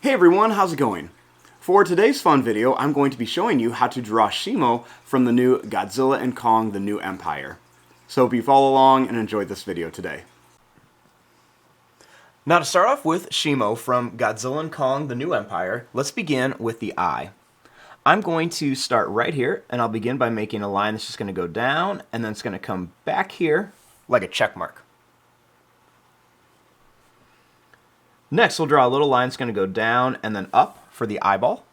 Hey everyone, how's it going? For today's fun video, I'm going to be showing you how to draw Shimo from the new Godzilla and Kong: The New Empire. So hope you follow along and enjoy this video today. Now to start off with Shimo from Godzilla and Kong: The New Empire, let's begin with the eye. I'm going to start right here, and I'll begin by making a line that's just going to go down, and then it's going to come back here like a check mark. Next, we'll draw a little line that's going to go down and then up for the eyeball.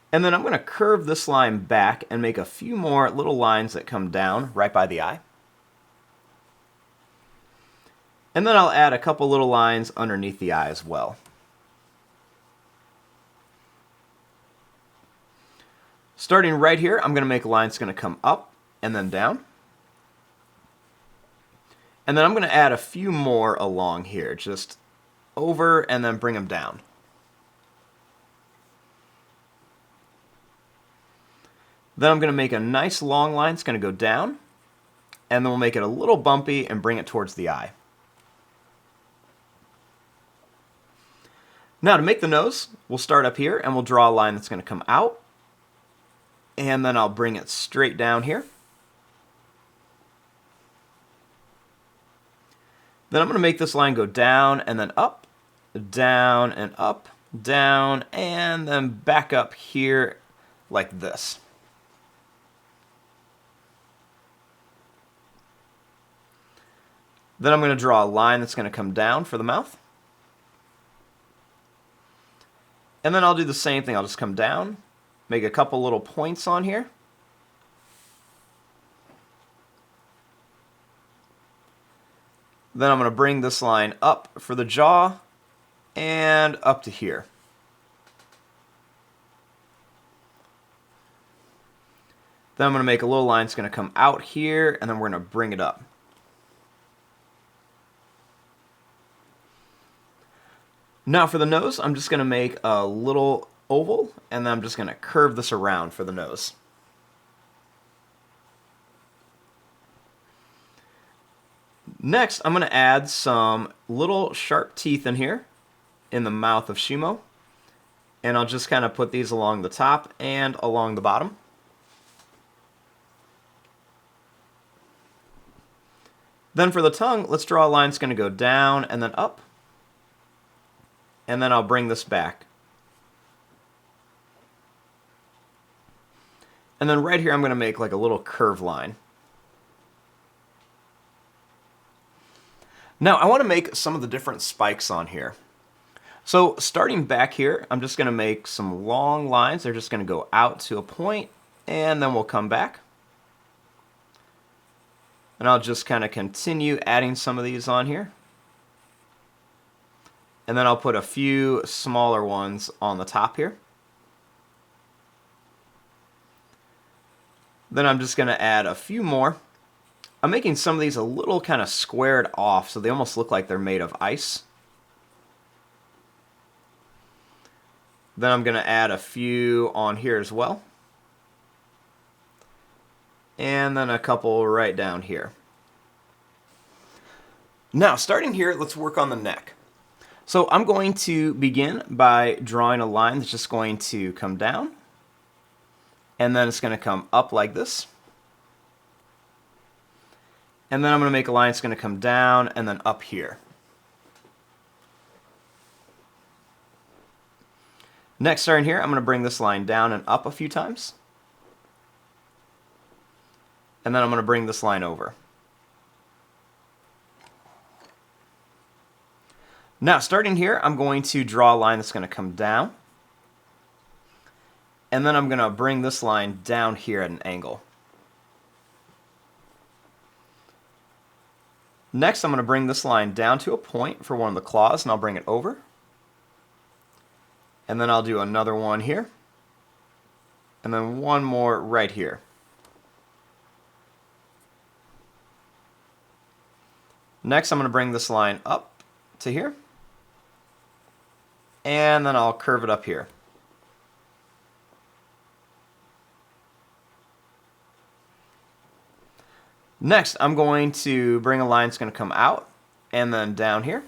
And then I'm going to curve this line back and make a few more little lines that come down right by the eye. And then I'll add a couple little lines underneath the eye as well. Starting right here, I'm going to make a line that's going to come up and then down. And then I'm going to add a few more along here, just over and then bring them down. Then I'm going to make a nice long line. It's going to go down, and then we'll make it a little bumpy and bring it towards the eye. Now to make the nose, we'll start up here and we'll draw a line that's going to come out, and then I'll bring it straight down here. Then I'm going to make this line go down and then up, down and up, down, and then back up here like this. Then I'm going to draw a line that's going to come down for the mouth. And then I'll do the same thing. I'll just come down, make a couple little points on here. Then I'm going to bring this line up for the jaw and up to here. Then I'm going to make a little line that's going to come out here, and then we're going to bring it up. Now for the nose, I'm just going to make a little oval, and then I'm just going to curve this around for the nose. Next, I'm going to add some little sharp teeth in here in the mouth of Shimo, and I'll just kind of put these along the top and along the bottom. Then for the tongue, let's draw a line that's going to go down and then up, and then I'll bring this back. And then right here, I'm going to make like a little curve line. Now, I want to make some of the different spikes on here. So starting back here, I'm just going to make some long lines. They're just going to go out to a point, and then we'll come back. And I'll just kind of continue adding some of these on here. And then I'll put a few smaller ones on the top here. Then I'm just going to add a few more. I'm making some of these a little kind of squared off, so they almost look like they're made of ice. Then I'm going to add a few on here as well. And then a couple right down here. Now, starting here, let's work on the neck. So I'm going to begin by drawing a line that's just going to come down, and then it's going to come up like this. And then I'm going to make a line that's going to come down and then up here. Next, starting here, I'm going to bring this line down and up a few times. And then I'm going to bring this line over. Now, starting here, I'm going to draw a line that's going to come down. And then I'm going to bring this line down here at an angle. Next, I'm going to bring this line down to a point for one of the claws, and I'll bring it over. And then I'll do another one here. And then one more right here. Next, I'm going to bring this line up to here. And then I'll curve it up here. Next, I'm going to bring a line that's going to come out and then down here.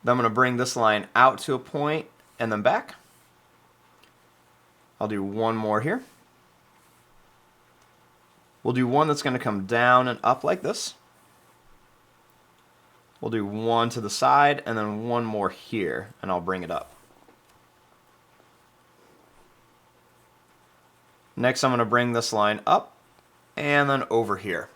Then I'm going to bring this line out to a point and then back. I'll do one more here. We'll do one that's going to come down and up like this. We'll do one to the side and then one more here, and I'll bring it up. Next, I'm going to bring this line up and then over here.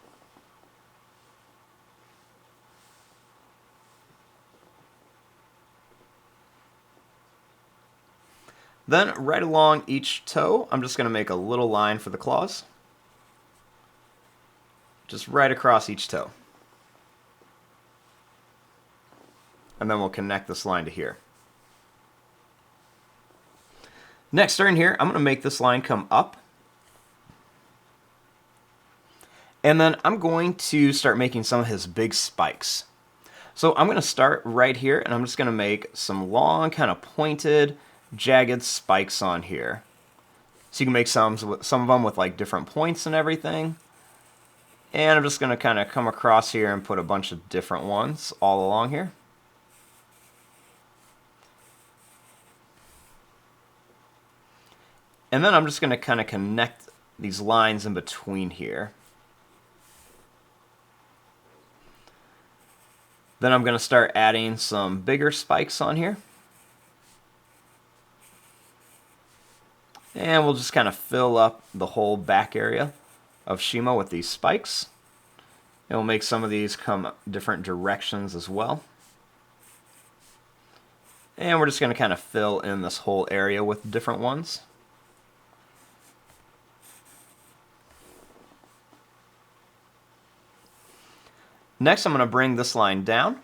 Then right along each toe, I'm just going to make a little line for the claws. Just right across each toe. And then we'll connect this line to here. Next, starting here, I'm going to make this line come up. And then I'm going to start making some of his big spikes. So I'm going to start right here, and I'm just going to make some long, kind of pointed, jagged spikes on here. So you can make some of them with like different points and everything. And I'm just going to kind of come across here and put a bunch of different ones all along here. And then I'm just going to kind of connect these lines in between here. Then I'm going to start adding some bigger spikes on here. And we'll just kind of fill up the whole back area of Shimo with these spikes. And we'll make some of these come different directions as well. And we're just going to kind of fill in this whole area with different ones. Next, I'm going to bring this line down,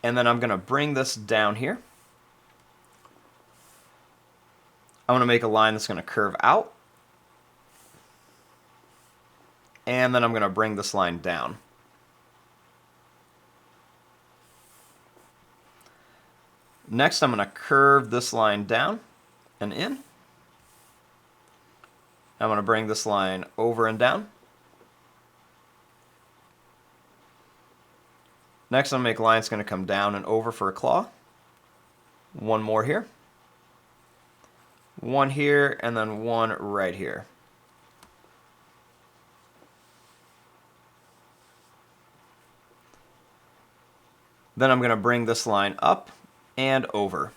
and then I'm going to bring this down here. I'm going to make a line that's going to curve out, and then I'm going to bring this line down. Next, I'm going to curve this line down and in. I'm going to bring this line over and down. Next, I'm going to make a line that's going to come down and over for a claw. One more here. One here, and then one right here. Then I'm going to bring this line up and over.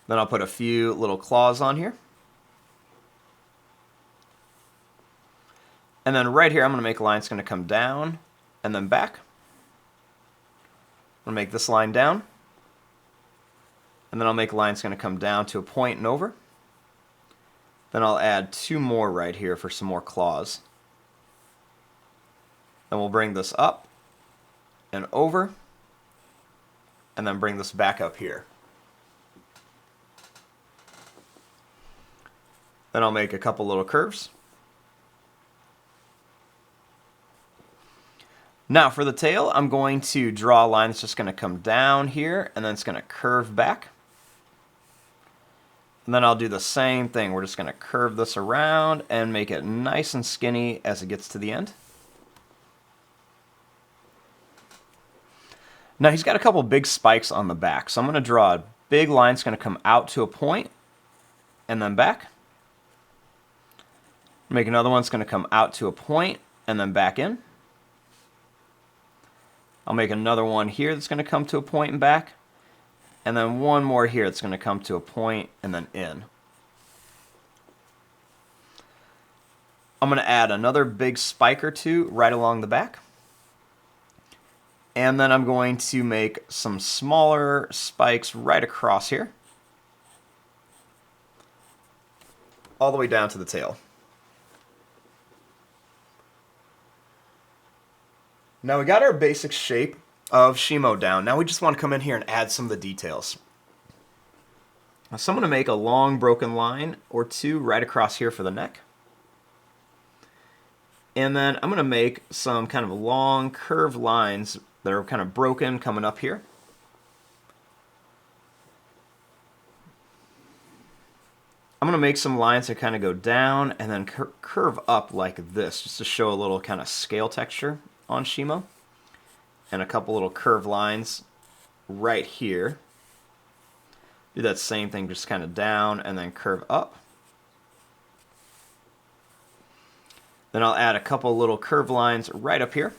Then I'll put a few little claws on here. And then right here, I'm going to make a line that's going to come down and then back. I'm going to make this line down. And then I'll make a line that's going to come down to a point and over. Then I'll add two more right here for some more claws. Then we'll bring this up and over. And then bring this back up here. Then I'll make a couple little curves. Now for the tail, I'm going to draw a line that's just going to come down here, and then it's going to curve back. And then I'll do the same thing. We're just going to curve this around and make it nice and skinny as it gets to the end. Now he's got a couple big spikes on the back, so I'm going to draw a big line that's going to come out to a point and then back. Make another one that's going to come out to a point and then back in. I'll make another one here that's going to come to a point and back. And then one more here that's going to come to a point and then in. I'm going to add another big spike or two right along the back. And then I'm going to make some smaller spikes right across here. All the way down to the tail. Now we got our basic shape of Shimo down. Now we just want to come in here and add some of the details. So I'm going to make a long broken line or two right across here for the neck. And then I'm going to make some kind of long curved lines that are kind of broken coming up here. I'm going to make some lines that kind of go down and then curve up like this, just to show a little kind of scale texture on Shimo. And a couple little curved lines right here. Do that same thing, just kind of down and then curve up. Then I'll add a couple little curved lines right up here.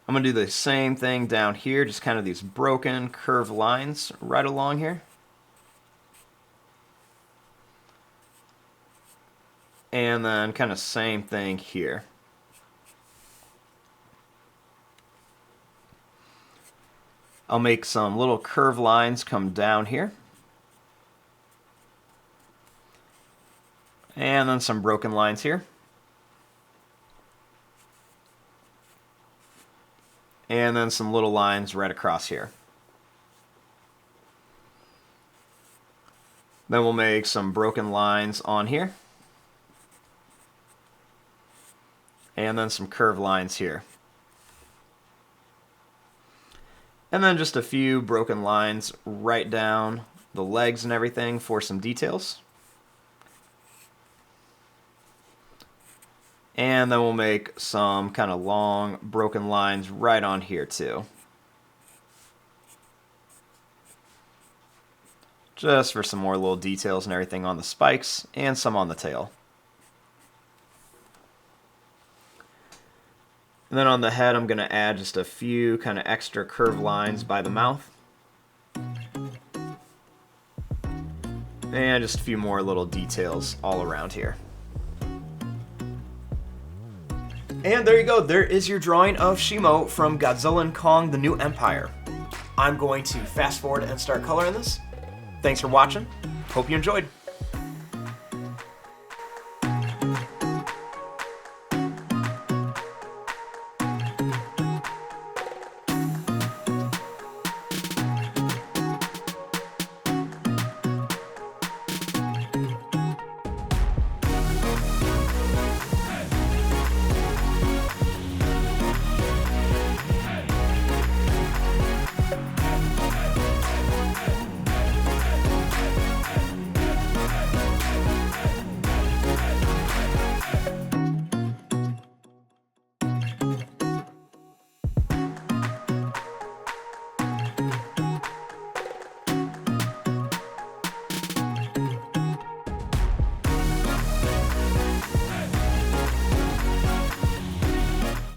I'm going to do the same thing down here, just kind of these broken curved lines right along here. And then kind of same thing here. I'll make some little curved lines come down here. And then some broken lines here. And then some little lines right across here. Then we'll make some broken lines on here. And then some curved lines here. And then just a few broken lines right down the legs and everything for some details. And then we'll make some kind of long broken lines right on here too. Just for some more little details and everything on the spikes and some on the tail. And then on the head I'm going to add just a few kind of extra curved lines by the mouth. And just a few more little details all around here. And there you go, there is your drawing of Shimo from Godzilla and Kong, the New Empire. I'm going to fast forward and start coloring this. Thanks for watching, hope you enjoyed.